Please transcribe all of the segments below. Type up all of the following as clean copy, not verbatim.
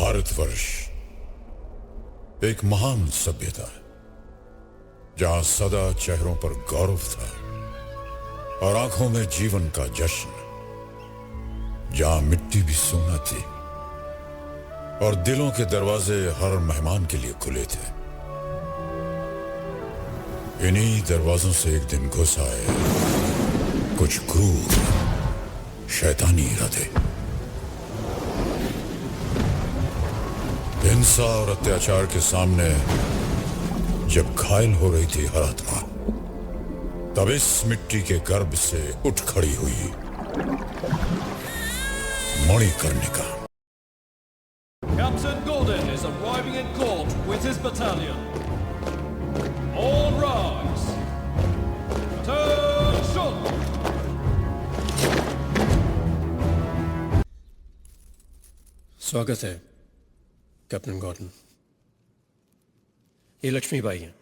भारतवर्ष एक महान सभ्यता है जहां सदा चेहरों पर गौरव था और आंखों में जीवन का जश्न, जहां मिट्टी भी सोना थी और दिलों के दरवाजे हर मेहमान के लिए खुले थे। इन्हीं दरवाजों से एक दिन घुस आए कुछ क्रूर शैतानी इरादे। हिंसा और अत्याचार के सामने जब घायल हो रही थी हर आत्मा, तब इस मिट्टी के गर्भ से उठ खड़ी हुई Manikarnika. Captain Gordon is arriving in court with his battalion. All rise. Attention! स्वागत है कैप्टन गॉर्डन। ये लक्ष्मीबाई हैं,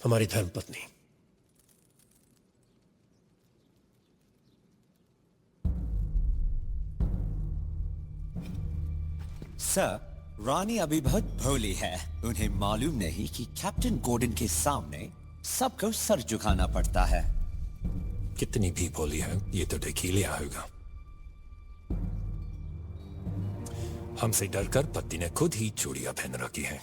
हमारी धर्मपत्नी। सर, रानी अभी बहुत भोली है। उन्हें मालूम नहीं कि कैप्टन गॉर्डन के सामने सबको सर झुकाना पड़ता है। कितनी भी भोली है, ये तो ढकीलिया होगा। हमसे डरकर पति ने खुद ही चूड़ियां पहन रखी है।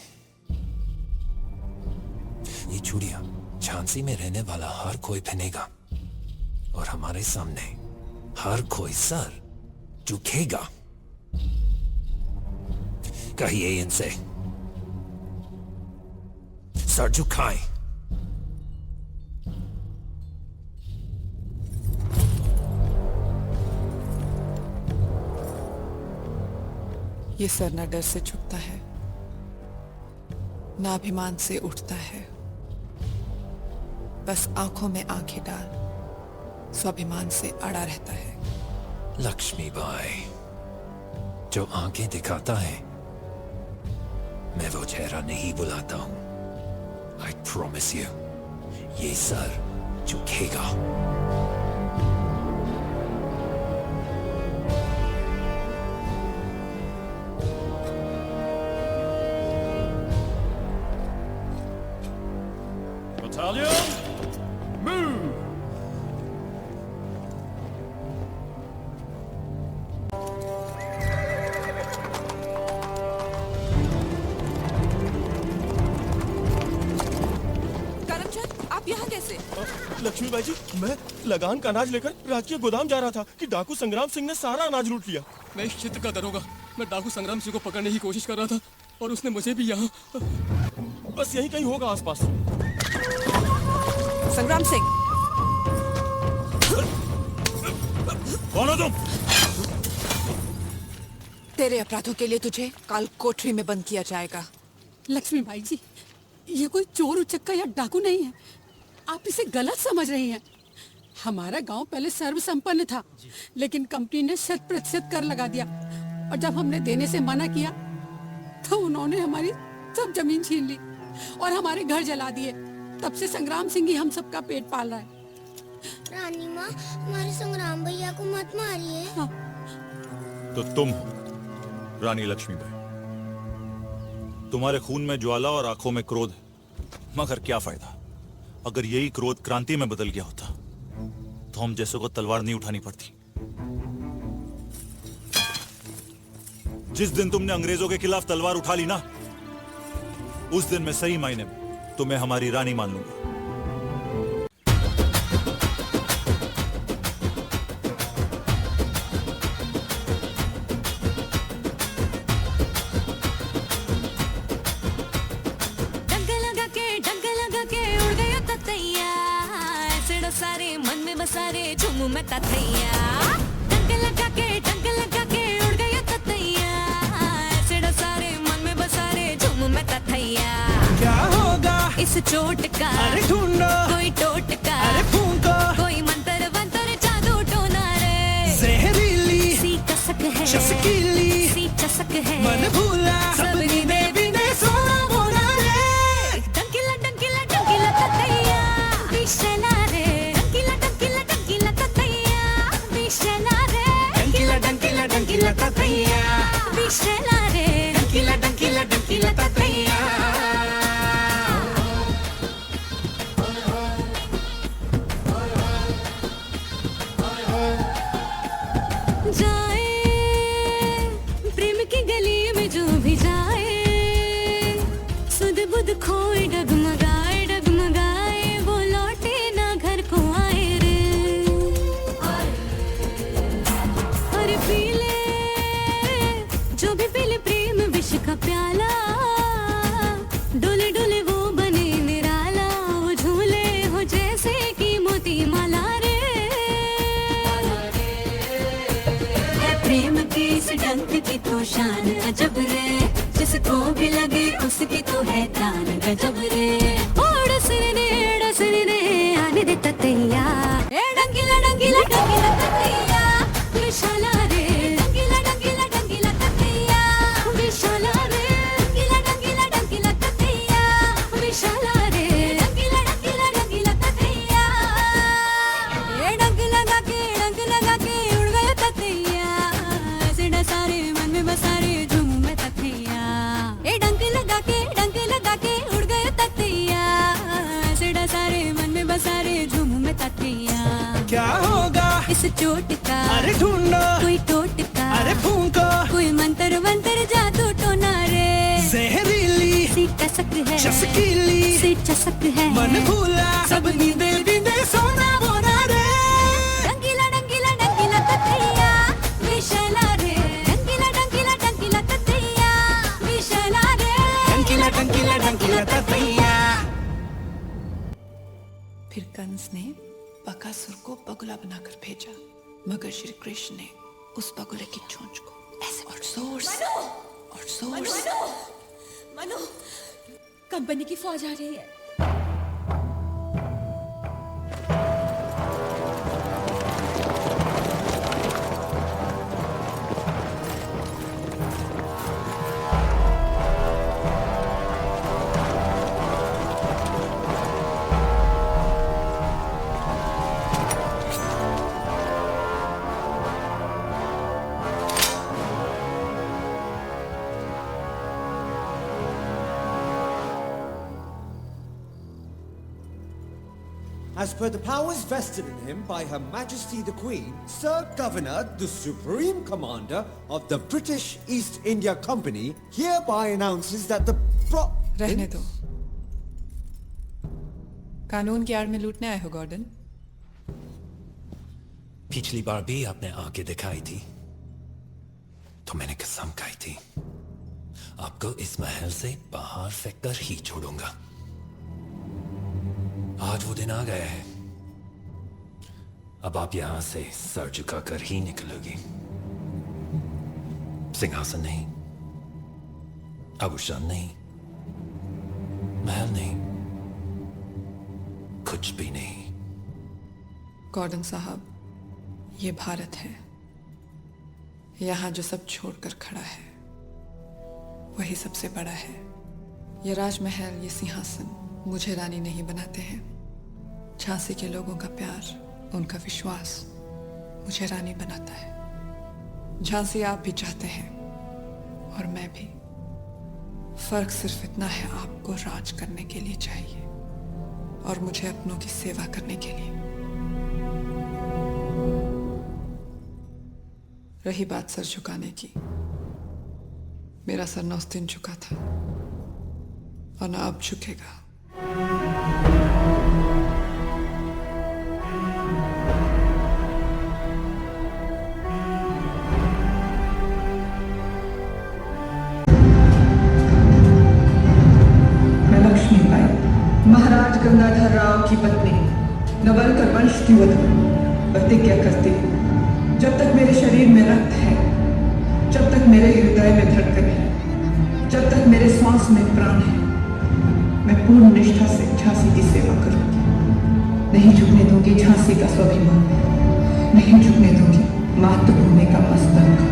ये चूड़ियां झांसी में रहने वाला हर कोई पहनेगा और हमारे सामने हर कोई सर झुकेगा। कहिए इनसे सर झुकाएं। ये सर न डर से झुकता है, न अभिमान से उठता है, बस आंखों में आंखें डाल स्वाभिमान से अड़ा रहता है। लक्ष्मीबाई, जो आंखें दिखाता है मैं वो चेहरा नहीं बुलाता हूं। I promise you, ये सर झुकेगा। Battalion, move! लक्ष्मीबाई जी, मैं लगान का अनाज लेकर राजकीय गोदाम जा रहा था कि डाकू संग्राम सिंह ने सारा अनाज लूट लिया। मैं इस क्षेत्र का दरोगा, मैं डाकू संग्राम सिंह को पकड़ने की कोशिश कर रहा था और उसने मुझे भी यहाँ। बस यहीं कहीं होगा आसपास। संग्राम सिंह, कौन हो तुम? तेरे अपराधों के लिए तुझे काल कोठरी में बंद किया जाएगा। लक्ष्मीबाई जी, ये कोई चोर उचक्का या डाकू नहीं है, आप इसे गलत समझ रही हैं। हमारा गांव पहले सर्व संपन्न था, लेकिन कंपनी ने 100% कर लगा दिया और जब हमने देने से मना किया तो उन्होंने हमारी सब जमीन छीन ली और हमारे घर जला दिए। तब से संग्राम सिंह ही हम सबका पेट पाल रहा है। रानी माँ, हमारे संग्राम भैया को मत मारिए। हाँ। तो तुम हो रानी लक्ष्मीबाई। तुम्हारे खून में ज्वाला और आंखों में क्रोध है, मगर क्या फायदा? अगर यही क्रोध क्रांति में बदल गया होता तो हम जैसों को तलवार नहीं उठानी पड़ती। जिस दिन तुमने अंग्रेजों के खिलाफ तलवार उठा ली ना, उस दिन मैं सही मायने में तुम्हें हमारी रानी मान लूंगा। सारे मन में बसारे झूमू मैं तथैया। डंक लगा के उड़ गया तथैया। ऐसे सारे मन में बसारे झूमू मैं तथैया। क्या होगा इस चोट का? अरे ढूंढो कोई टोटका। अरे फूंको कोई मंत्र वंत्र जादू टोना रे। जहरीली सी कसक है, चसकीली सी चसक है, मन भूला सबनी देवी ने सोना बोला रे। डंकिला डंकिला डंकिला तथैया विशला रे। डंकिला डंकिला डंकिला तथैया विशला रे। डंकिला डंकिला डंकिला तथैया विशला रंग की तो शान अजब रे, जिसको भी लगे उसकी तो है तान गजब रे। ओड़ सिरने आने दे ततैया, ए डंगीला डंगीला डंगीला ततैया, विशाला रे डंगीला डंगीला डंगीला ततैया, विशाला रे डंगीला डंगीला डंगीला ततैया, विशाला रे डंगीला डंगीला डंगीला ततैया। ये डंक लगा के उड़ गया ततैया, ऐसे डसारे मन में बसारे झूमू मैं ततैया। ये डंक लगा के उड़ गया ततैया, ऐसे डसारे मन में बसारे झूमू मैं ततैया। क्या होगा इस चोट का, अरे ढूंढो कोई टोटका, अरे फूंको कोई मंत्र वंत्र जादू टोना रे। जहरीली सी टसक है, चसकीली सी चसक है, मन भूला सब नींदे नींदे सोना बोना रे। डंगीला डंगीला डंगीला ततैया, विशाला रे डंगीला डंगीला डंगीला ततैया, विशाला रे डंकीला डंकीला डंकीला ततैया। फिर कंस ने बकासुर को बगुला बनाकर भेजा, मगर श्री कृष्ण ने उस बगुले की चोंच को ऐसे और जोर से मनु, कंपनी की फौज आ रही है। As per the powers vested in him by Her Majesty the Queen, Sir Governor, the Supreme Commander of the British East India Company, hereby announces that the रहने दो, कानून की आड़ में लूटने आए हो गॉर्डन। पिछली बार भी आपने आके दिखाई थी तो मैंने कसम खाई थी आपको इस महल से बाहर फेंककर ही छोड़ूंगा। आज वो दिन आ गया है, अब आप यहां से सर झुकाकर ही निकलोगी। सिंहासन नहीं, आभूषण नहीं, महल नहीं, कुछ भी नहीं। गॉर्डन साहब, ये भारत है, यहाँ जो सब छोड़कर खड़ा है वही सबसे बड़ा है। ये राजमहल, ये सिंहासन मुझे रानी नहीं बनाते हैं। झांसी के लोगों का प्यार, उनका विश्वास मुझे रानी बनाता है। झांसी आप भी चाहते हैं और मैं भी। फर्क सिर्फ इतना है, आपको राज करने के लिए चाहिए और मुझे अपनों की सेवा करने के लिए। रही बात सर झुकाने की, मेरा सर 9 दिन झुका था और ना अब झुकेगा। मैं लक्ष्मीबाई, महाराज गंगाधर राव की पत्नी, नवलकर वंश की वधू, प्रतिज्ञा करती हूँ, जब तक मेरे शरीर में रक्त है, जब तक मेरे हृदय में धड़कन है, जब तक मेरे श्वास में प्राण है, मैं पूर्ण निष्ठा से झांसी की सेवा करूंगी। नहीं झुकने दूंगी झांसी का स्वाभिमान, नहीं झुकने दूंगी मातृभूमि का मस्तक।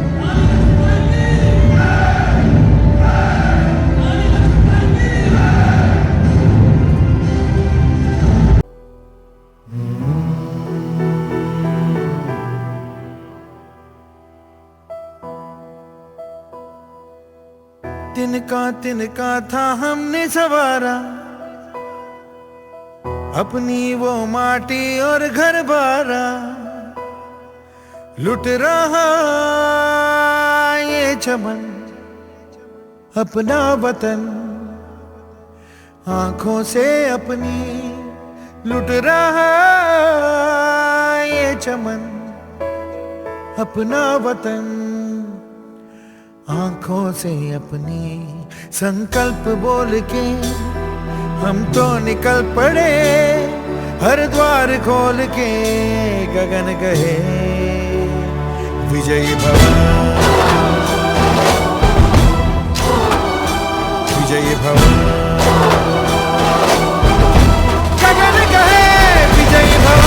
तिनका था हमने सवारा, अपनी वो माटी और घर बारा, लुट रहा ये चमन अपना वतन, आंखों से अपनी लुट रहा ये चमन अपना वतन, आंखों से अपनी। संकल्प बोल के हम तो निकल पड़े, हर द्वार खोल के गगन कहे विजयी भव। विजयी भव, गगन कहे विजयी भव।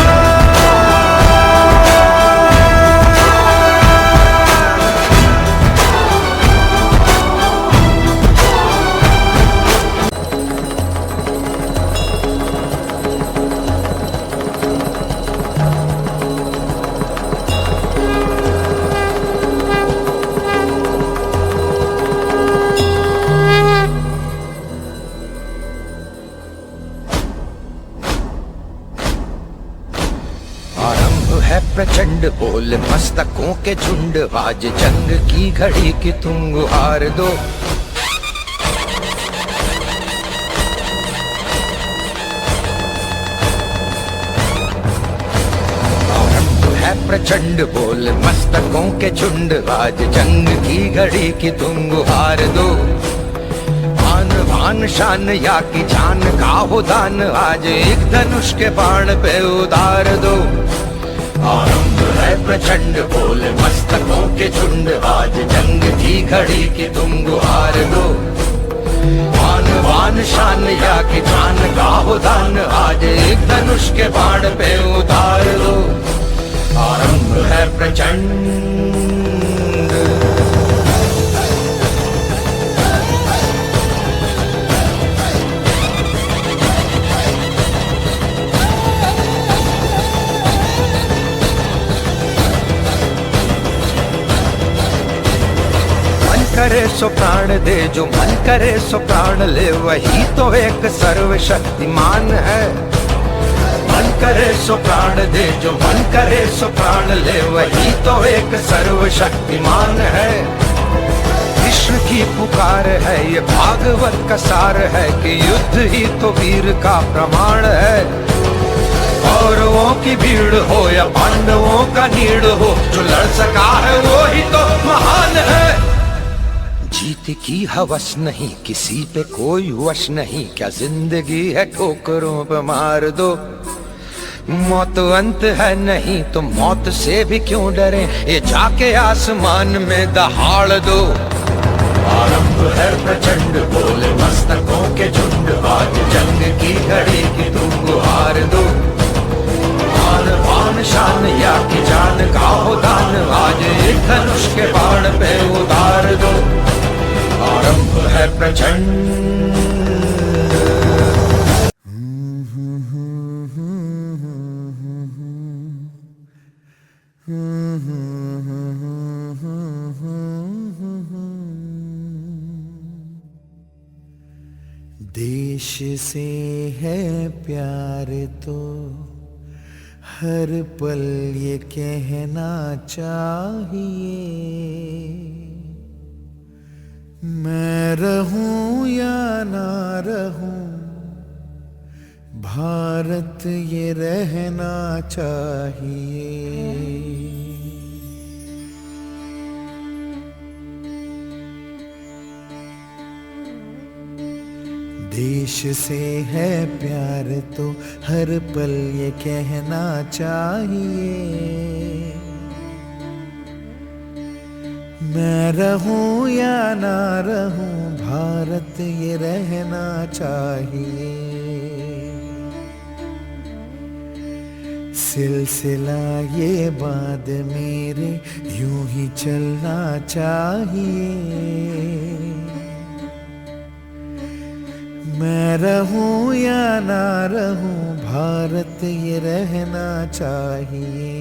प्रचंड बोल मस्तकों के झुंड, आज जंग की घड़ी की तुम गुहार दो। आरंभ है प्रचंड बोल मस्तकों के झुंड, आज जंग की घड़ी की तुम गुहार दो। आन भान शान या की जान का हो दान, आज एक धनुष के बाण पे उतार दो। आरंभ है प्रचंड बोल मस्तकों के झुंड, आज जंग की घड़ी की तुम गुहार दो। आन बान शान या की जान का हो दान, आज एक धनुष के बाण पे उतार दो। आरंभ है प्रचंड। करे सो प्राण दे, जो मन करे सो प्राण ले, वही तो एक सर्वशक्तिमान है। मन करे सो प्राण दे, जो मन करे सो प्राण ले, वही तो एक सर्वशक्तिमान है। कृष्ण की पुकार है, ये भागवत का सार है कि युद्ध ही तो वीर का प्रमाण है। कौरवों की भीड़ हो या पांडवों का नीड़ हो, जो लड़ सका है वो ही तो महान है। जीत की हवस नहीं, किसी पे कोई वश नहीं, क्या जिंदगी है ठोकरों पे मार दो। मौत अंत है नहीं तो मौत से भी क्यों डरे, ये जाके आसमान में दहाड़ दो। आरंभ है प्रचंड बोल मस्तकों के झुंड, आज जंग की घड़ी की तुम गुहार दो। आन बान शान या की जान का हो दान, आज एक धनुष के बाण पे उतार दो। आरंभ है प्रचंड। देश से है प्यार तो हर पल ये कहना चाहिए, मैं रहूं या ना रहूं भारत ये रहना चाहिए। देश से है प्यार तो हर पल ये कहना चाहिए, मैं रहूं या ना रहूं भारत ये रहना चाहिए। सिलसिला ये बाद मेरे यूं ही चलना चाहिए, मैं रहूं या ना रहूं भारत ये रहना चाहिए।